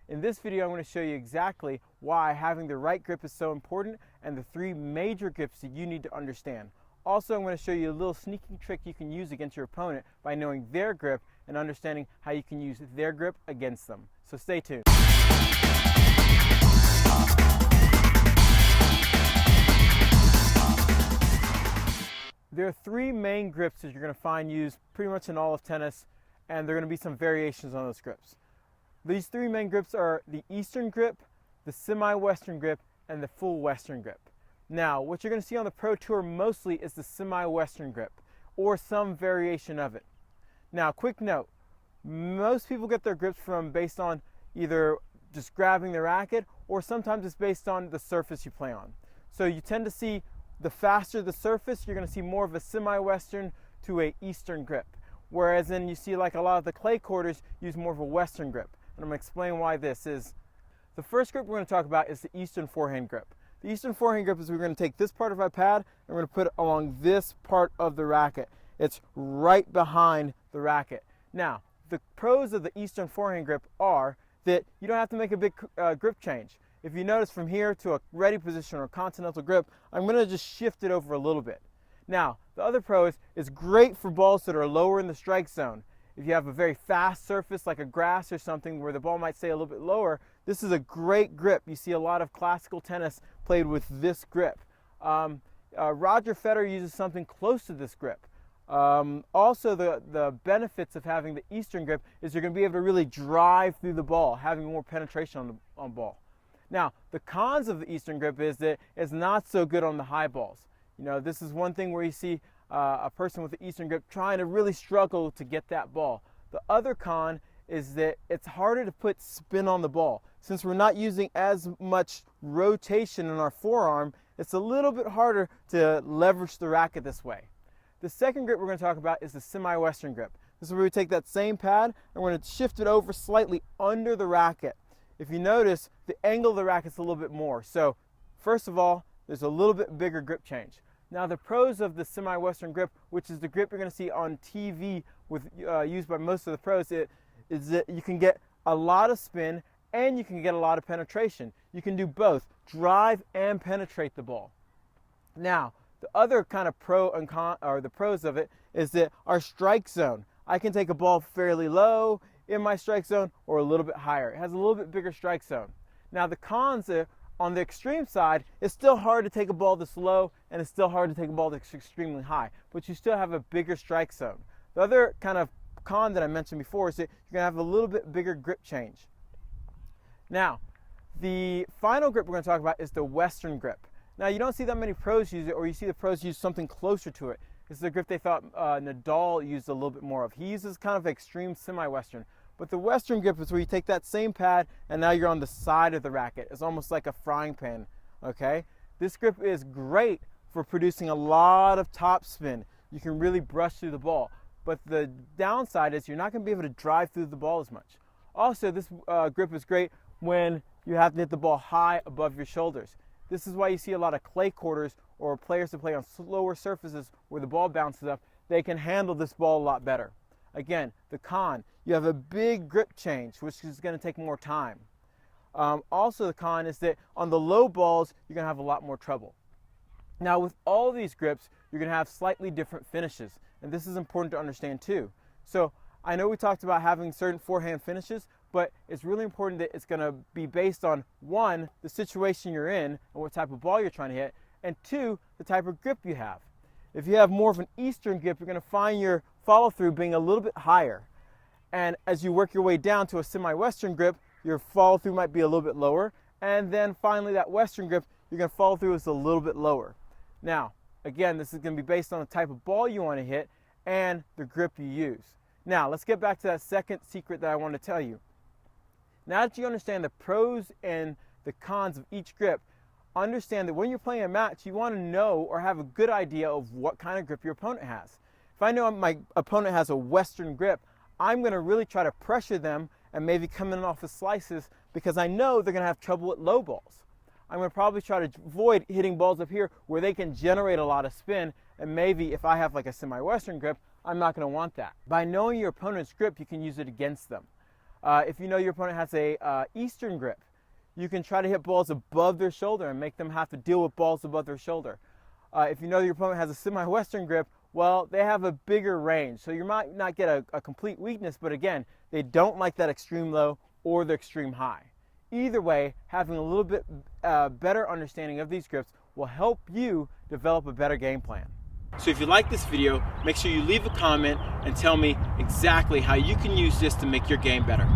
In this video, I'm going to show you exactly why having the right grip is so important and the 3 major grips that you need to understand. Also, I'm going to show you a little sneaking trick you can use against your opponent by knowing their grip and understanding how you can use their grip against them. So stay tuned. There are 3 main grips that you're going to find used pretty much in all of tennis, and there are going to be some variations on those grips. These 3 main grips are the Eastern grip, the semi-Western grip, and the full Western grip. Now, what you're going to see on the Pro Tour mostly is the semi-Western grip, or some variation of it. Now, quick note, most people get their grips from based on either just grabbing the racket, or sometimes it's based on the surface you play on. So you tend to see the faster the surface, you're going to see more of a semi-Western to a Eastern grip. Whereas then you see like a lot of the clay courters use more of a Western grip. And I'm going to explain why this is. The first grip we're going to talk about is the Eastern forehand grip. The Eastern forehand grip is we're going to take this part of our pad and we're going to put it along this part of the racket. It's right behind the racket. Now, the pros of the Eastern forehand grip are that you don't have to make a big grip change. If you notice from here to a ready position or a continental grip, I'm going to just shift it over a little bit. Now, the other pro is it's great for balls that are lower in the strike zone. If you have a very fast surface like a grass or something where the ball might stay a little bit lower, this is a great grip. You see a lot of classical tennis played with this grip. Roger Federer uses something close to this grip. Also, the benefits of having the Eastern grip is you're going to be able to really drive through the ball, having more penetration on ball. Now, the cons of the Eastern grip is that it's not so good on the high balls. You know, this is one thing where you see a person with the Eastern grip trying to really struggle to get that ball. The other con is that it's harder to put spin on the ball. Since we're not using as much rotation in our forearm, it's a little bit harder to leverage the racket this way. The second grip we're going to talk about is the semi-Western grip. This is where we take that same pad and we're going to shift it over slightly under the racket. If you notice, the angle of the racket's a little bit more. So, first of all, there's a little bit bigger grip change. Now, the pros of the semi-Western grip, which is the grip you're going to see on TV used by most of the pros, is that you can get a lot of spin and you can get a lot of penetration. You can do both, drive and penetrate the ball. Now, the other kind of pro and con, or the pros of it, is that our strike zone. I can take a ball fairly low in my strike zone or a little bit higher. It has a little bit bigger strike zone. Now, the cons are, on the extreme side, it's still hard to take a ball this low and it's still hard to take a ball that's extremely high, but you still have a bigger strike zone. The other kind of con that I mentioned before is that you're going to have a little bit bigger grip change. Now, the final grip we're going to talk about is the Western grip. Now, you don't see that many pros use it, or you see the pros use something closer to it. This is the grip they thought Nadal used a little bit more of. He uses kind of extreme semi-Western. But the Western grip is where you take that same pad and now you're on the side of the racket. It's almost like a frying pan, okay? This grip is great for producing a lot of top spin. You can really brush through the ball. But the downside is you're not going to be able to drive through the ball as much. Also, this grip is great when you have to hit the ball high above your shoulders. This is why you see a lot of clay courters or players that play on slower surfaces where the ball bounces up. They can handle this ball a lot better. Again, the con, you have a big grip change, which is going to take more time. Also, the con is that on the low balls, you're going to have a lot more trouble. Now, with all these grips, you're going to have slightly different finishes, and this is important to understand too. So, I know we talked about having certain forehand finishes, but it's really important that it's going to be based on, 1, the situation you're in and what type of ball you're trying to hit, and 2, the type of grip you have. If you have more of an Eastern grip, you're going to find your follow-through being a little bit higher. And as you work your way down to a semi-Western grip, your follow-through might be a little bit lower. And then finally, that Western grip, you're going to follow through is a little bit lower. Now, again, this is going to be based on the type of ball you want to hit and the grip you use. Now, let's get back to that second secret that I want to tell you. Now that you understand the pros and the cons of each grip, understand that when you're playing a match, you want to know or have a good idea of what kind of grip your opponent has. If I know my opponent has a Western grip, I'm going to really try to pressure them and maybe come in off of slices because I know they're going to have trouble at low balls. I'm going to probably try to avoid hitting balls up here where they can generate a lot of spin, and maybe if I have like a semi-Western grip, I'm not going to want that. By knowing your opponent's grip, you can use it against them. If you know your opponent has a Eastern grip, you can try to hit balls above their shoulder and make them have to deal with balls above their shoulder. If you know your opponent has a semi-Western grip, well, they have a bigger range. So you might not get a complete weakness, but again, they don't like that extreme low or the extreme high. Either way, having a little bit better understanding of these grips will help you develop a better game plan. So if you like this video, make sure you leave a comment and tell me exactly how you can use this to make your game better.